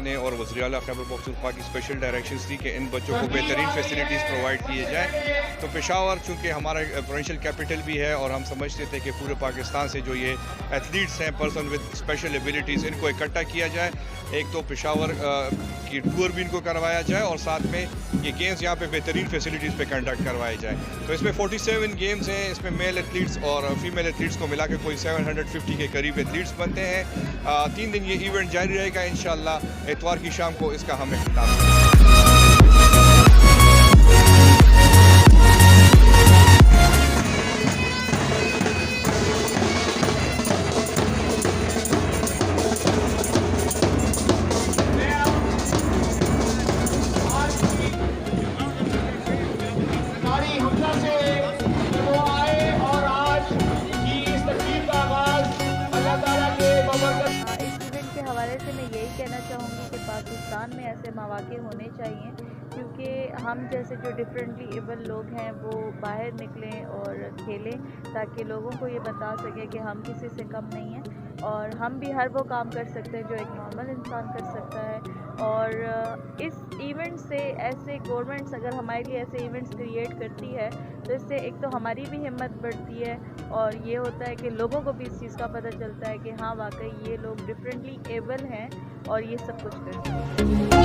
ने और वज़ीर आला खैबर पख्तूनख्वा की स्पेशल डायरेक्शंस थी कि इन बच्चों को बेहतरीन फैसिलिटीज़ प्रोवाइड किए जाए। तो पेशावर चूँकि हमारा प्रोविंशियल कैपिटल भी है और हम समझते थे कि पूरे पाकिस्तान से जो ये एथलीट्स हैं, पर्सन विद स्पेशल एबिलिटीज़, इनको इकट्ठा किया जाए। एक तो पेशावर की टूर भी इनको करवाया जाए और साथ में ये गेम्स यहाँ पे बेहतरीन फैसिलिटीज़ पे कंडक्ट करवाए जाए। तो इसमें 47 गेम्स हैं, इसमें मेल एथलीट्स और फीमेल एथलीट्स को मिला के कोई 750 के करीब एथलीट्स बनते हैं। 3 दिन ये इवेंट जारी रहेगा इंशाल्लाह। इतवार की शाम को इसका हम इख्तिताम कहना चाहूँगी कि पाकिस्तान में ऐसे मौक़े होने चाहिए, क्योंकि हम जैसे जो डिफरेंटली एबल लोग हैं वो बाहर निकलें और खेलें, ताकि लोगों को ये बता सकें कि हम किसी से कम नहीं हैं और हम भी हर वो काम कर सकते हैं जो एक नॉर्मल इंसान कर सकता है। और इस इवेंट से ऐसे गवर्नमेंट्स अगर हमारे लिए ऐसे इवेंट्स क्रिएट करती है तो इससे एक तो हमारी भी हिम्मत बढ़ती है और ये होता है कि लोगों को भी इस चीज़ का पता चलता है कि हाँ वाकई ये लोग डिफरेंटली एबल हैं और ये सब कुछ कर सकते हैं।